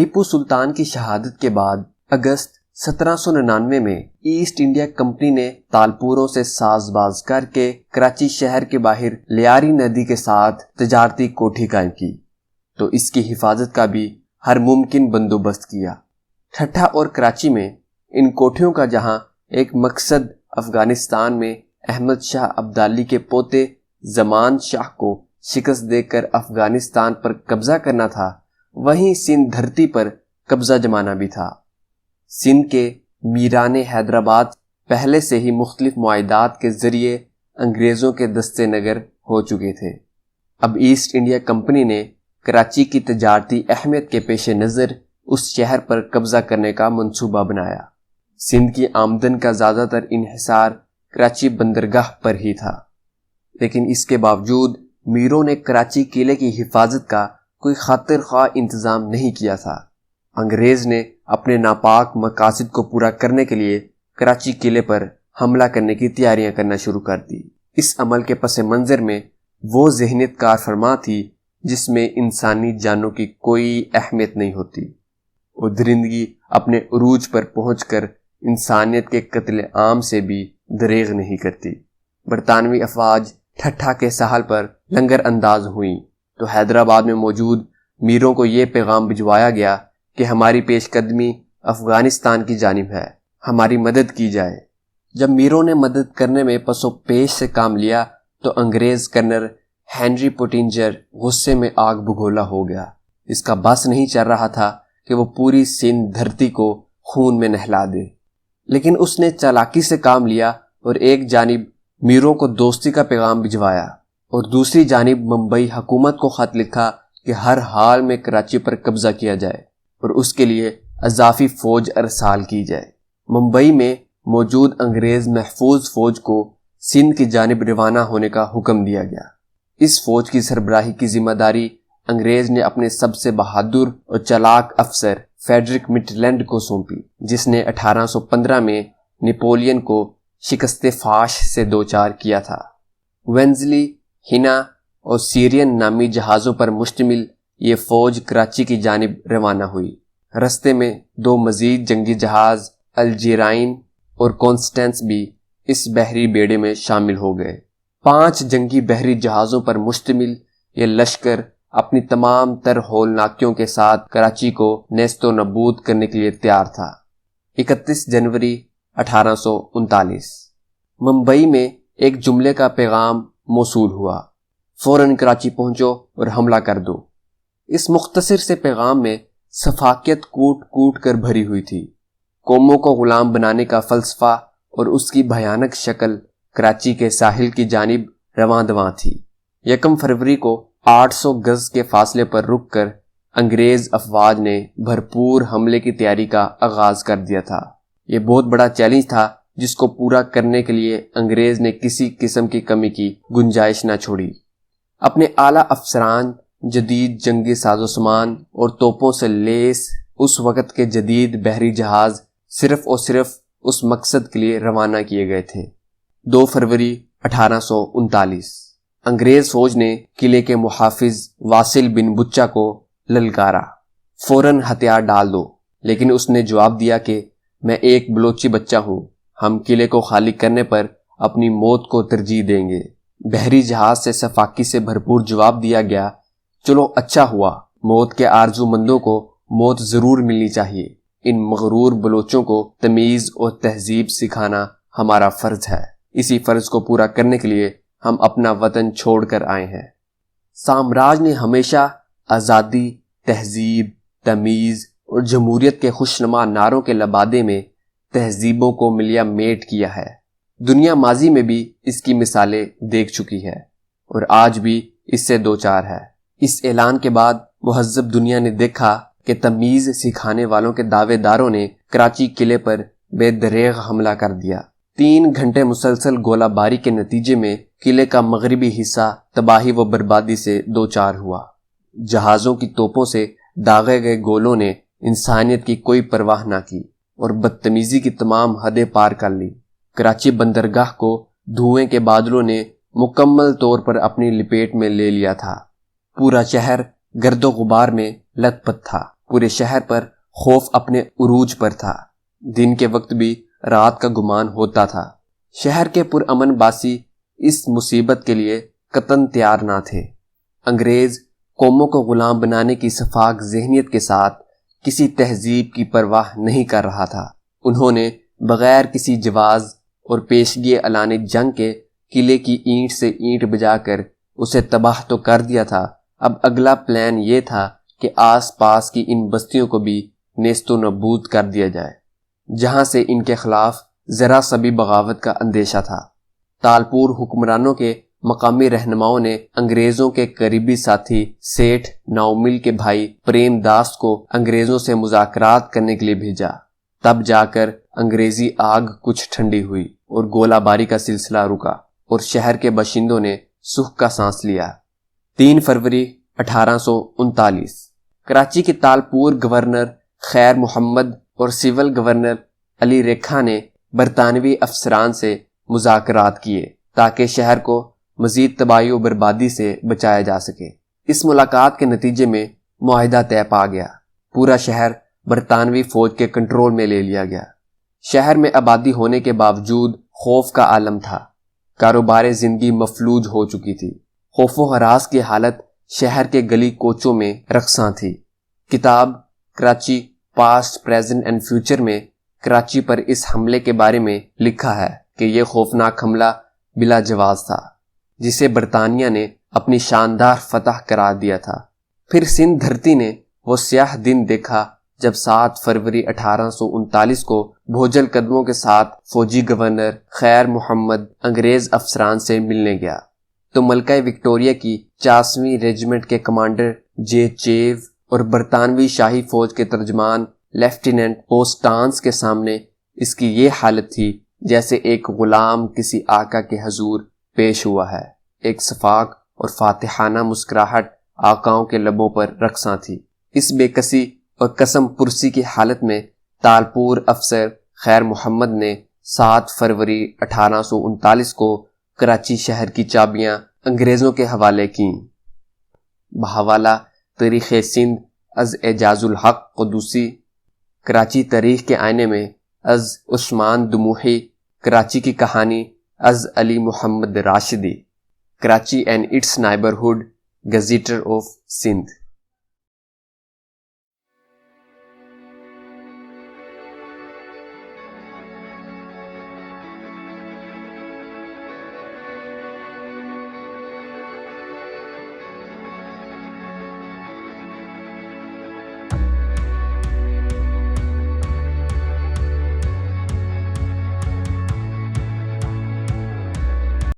ٹیپو سلطان کی شہادت کے بعد اگست 1799 میں ایسٹ انڈیا کمپنی نے تالپوروں سے ساز باز کر کے کراچی شہر کے باہر لیاری ندی کے ساتھ تجارتی کوٹھی قائم کی تو اس کی حفاظت کا بھی ہر ممکن بندوبست کیا۔ ٹھٹھا اور کراچی میں ان کوٹھیوں کا جہاں ایک مقصد افغانستان میں احمد شاہ ابدالی کے پوتے زمان شاہ کو شکست دے کر افغانستان پر قبضہ کرنا تھا، وہیں سندھ دھرتی پر قبضہ جمانا بھی تھا۔ سندھ کے میران حیدرآباد پہلے سے ہی مختلف معاہدات کے ذریعے انگریزوں کے دستے نگر ہو چکے تھے۔ اب ایسٹ انڈیا کمپنی نے کراچی کی تجارتی اہمیت کے پیش نظر اس شہر پر قبضہ کرنے کا منصوبہ بنایا۔ سندھ کی آمدن کا زیادہ تر انحصار کراچی بندرگاہ پر ہی تھا، لیکن اس کے باوجود میروں نے کراچی قلعے کی حفاظت کا کوئی خاطر خواہ انتظام نہیں کیا تھا۔ انگریز نے اپنے ناپاک مقاصد کو پورا کرنے کے لیے کراچی قلعے پر حملہ کرنے کی تیاریاں کرنا شروع کر دی۔ اس عمل کے پس منظر میں وہ ذہنیت کار فرما تھی جس میں انسانی جانوں کی کوئی اہمیت نہیں ہوتی۔ وہ درندگی اپنے عروج پر پہنچ کر انسانیت کے قتل عام سے بھی دریغ نہیں کرتی۔ برطانوی افواج ٹھٹھا کے ساحل پر لنگر انداز ہوئیں تو حیدرآباد میں موجود میروں کو یہ پیغام بھجوایا گیا کہ ہماری پیش قدمی افغانستان کی جانب ہے، ہماری مدد کی جائے۔ جب میروں نے مدد کرنے میں پس و پیش سے کام لیا تو انگریز کرنل ہنری پوٹنجر غصے میں آگ بگولا ہو گیا۔ اس کا بس نہیں چل رہا تھا کہ وہ پوری سندھ دھرتی کو خون میں نہلا دے، لیکن اس نے چالاکی سے کام لیا اور ایک جانب میروں کو دوستی کا پیغام بھجوایا اور دوسری جانب ممبئی حکومت کو خط لکھا کہ ہر حال میں کراچی پر قبضہ کیا جائے اور اس کے لیے اضافی فوج ارسال کی جائے۔ ممبئی میں موجود انگریز محفوظ فوج کو سندھ کی جانب روانہ ہونے کا حکم دیا گیا۔ اس فوج کی سربراہی کی ذمہ داری انگریز نے اپنے سب سے بہادر اور چالاک افسر فریڈرک مٹلینڈ کو سونپی، جس نے 1815 میں نیپولین کو شکست فاش سے دوچار کیا تھا۔ وینزلی، ہنا اور سیرین نامی جہازوں پر مشتمل یہ فوج کراچی کی جانب روانہ ہوئی۔ رستے میں 2 مزید جنگی جہاز الجیرائن اور کانسٹینس بھی اس بحری بیڑے میں شامل ہو گئے۔ 5 جنگی بحری جہازوں پر مشتمل یہ لشکر اپنی تمام تر ہولناکیوں کے ساتھ کراچی کو نیست و نابود کرنے کے لیے تیار تھا۔ 31 جنوری 1839 ممبئی میں ایک جملے کا پیغام موصول ہوا: فوراً کراچی پہنچو اور حملہ کر دو۔ اس مختصر سے پیغام میں سفاکیت کوٹ کوٹ کر بھری ہوئی تھی۔ قوموں کو غلام بنانے کا فلسفہ اور اس کی بھیانک شکل کراچی کے ساحل کی جانب رواں دواں تھی۔ 1 فروری کو 800 گز کے فاصلے پر رک کر انگریز افواج نے بھرپور حملے کی تیاری کا آغاز کر دیا تھا۔ یہ بہت بڑا چیلنج تھا جس کو پورا کرنے کے لیے انگریز نے کسی قسم کی کمی کی گنجائش نہ چھوڑی۔ اپنے اعلیٰ افسران، جدید جنگی ساز و سامان اور توپوں سے لیس اس وقت کے جدید بحری جہاز صرف اور صرف اس مقصد کے لیے روانہ کیے گئے تھے۔ 2 فروری 1839 انگریز فوج نے قلعے کے محافظ واصل بن بچہ کو للکارا: فوراً ہتھیار ڈال دو، لیکن اس نے جواب دیا کہ میں ایک بلوچی بچہ ہوں، ہم قلعے کو خالی کرنے پر اپنی موت کو ترجیح دیں گے۔ بحری جہاز سے صفاقی سے بھرپور جواب دیا گیا: چلو اچھا ہوا، موت کے آرزو مندوں کو موت ضرور ملنی چاہیے۔ ان مغرور بلوچوں کو تمیز اور تہذیب سکھانا ہمارا فرض ہے۔ اسی فرض کو پورا کرنے کے لیے ہم اپنا وطن چھوڑ کر آئے ہیں۔ سامراج نے ہمیشہ آزادی، تہذیب، تمیز اور جمہوریت کے خوشنما نعروں کے لبادے میں تہذیبوں کو ملیا میٹ کیا ہے۔ دنیا ماضی میں بھی اس کی مثالیں دیکھ چکی ہے اور آج بھی اس سے دوچار ہے۔ اس اعلان کے بعد مہذب دنیا نے دیکھا کہ تمیز سکھانے والوں کے دعوے داروں نے کراچی قلعے پر بے دریغ حملہ کر دیا۔ 3 گھنٹے مسلسل گولہ باری کے نتیجے میں قلعے کا مغربی حصہ تباہی و بربادی سے دوچار ہوا۔ جہازوں کی توپوں سے داغے گئے گولوں نے انسانیت کی کوئی پرواہ نہ کی اور بدتمیزی کی تمام حدیں پار کر لی۔ کراچی بندرگاہ کو دھوئیں کے بادلوں نے مکمل طور پر اپنی لپیٹ میں لے لیا تھا۔ پورا شہر گرد و غبار میں لت پت تھا۔ پورے شہر پر خوف اپنے عروج پر تھا۔ دن کے وقت بھی رات کا گمان ہوتا تھا۔ شہر کے پرامن باسی اس مصیبت کے لیے قطعاً تیار نہ تھے۔ انگریز قوموں کو غلام بنانے کی سفاک ذہنیت کے ساتھ کسی تہذیب کی پرواہ نہیں کر رہا تھا۔ انہوں نے بغیر کسی جواز اور پیشگی اعلان جنگ کے قلعے کی اینٹ سے اینٹ بجا کر اسے تباہ تو کر دیا تھا، اب اگلا پلان یہ تھا کہ آس پاس کی ان بستیوں کو بھی نیست و نابود کر دیا جائے، جہاں سے ان کے خلاف ذرا سا بھی بغاوت کا اندیشہ تھا۔ تالپور حکمرانوں کے مقامی رہنماؤں نے انگریزوں کے قریبی ساتھی سیٹھ ناؤمل کے بھائی پریم داس کو انگریزوں سے مذاکرات کرنے کے لیے بھیجا۔ تب جا کر انگریزی آگ کچھ ٹھنڈی ہوئی اور گولہ باری کا سلسلہ رکا اور شہر کے باشندوں نے سکھ کا سانس لیا۔ 3 فروری 1839 کراچی کے تالپور گورنر خیر محمد اور سول گورنر علی ریکھا نے برطانوی افسران سے مذاکرات کیے تاکہ شہر کو مزید تباہی و بربادی سے بچایا جا سکے۔ اس ملاقات کے نتیجے میں معاہدہ طے پا گیا۔ پورا شہر برطانوی فوج کے کنٹرول میں لے لیا گیا۔ شہر میں آبادی ہونے کے باوجود خوف کا عالم تھا۔ کاروبار زندگی مفلوج ہو چکی تھی۔ خوف و ہراس کی حالت شہر کے گلی کوچوں میں رقصاں تھی۔ کتاب Karachi past present and future میں کراچی پر اس حملے کے بارے میں لکھا ہے کہ یہ خوفناک حملہ بلا جواز تھا، جسے برطانیہ نے اپنی شاندار فتح قرار دیا تھا۔ پھر سندھ دھرتی نے وہ سیاہ دن دیکھا جب 7 فروری 1839 کو بھوجل قدموں کے ساتھ فوجی گورنر خیر محمد انگریز افسران سے ملنے گیا تو ملکہ وکٹوریہ کی 50ویں ریجمنٹ کے کمانڈر جے چیو اور برطانوی شاہی فوج کے ترجمان لیفٹیننٹ پوسٹانس کے سامنے اس کی یہ حالت تھی جیسے ایک غلام کسی آقا کے حضور پیش ہوا ہے۔ ایک شفاق اور فاتحانہ مسکراہٹ آقاؤں کے لبوں پر رقصاں تھی۔ اس بے کسی اور قسم پرسی کی حالت میں تالپور افسر خیر محمد نے 7 فروری 1839 کو کراچی شہر کی چابیاں انگریزوں کے حوالے کیں۔ بحوالہ تاریخ سندھ از اعجاز الحق قدوسی، کراچی تاریخ کے آئینے میں از عثمان دموحی، کراچی کی کہانی از Ali Muhammad Rashdi, Karachi and its neighbourhood, gazetteer of Sindh.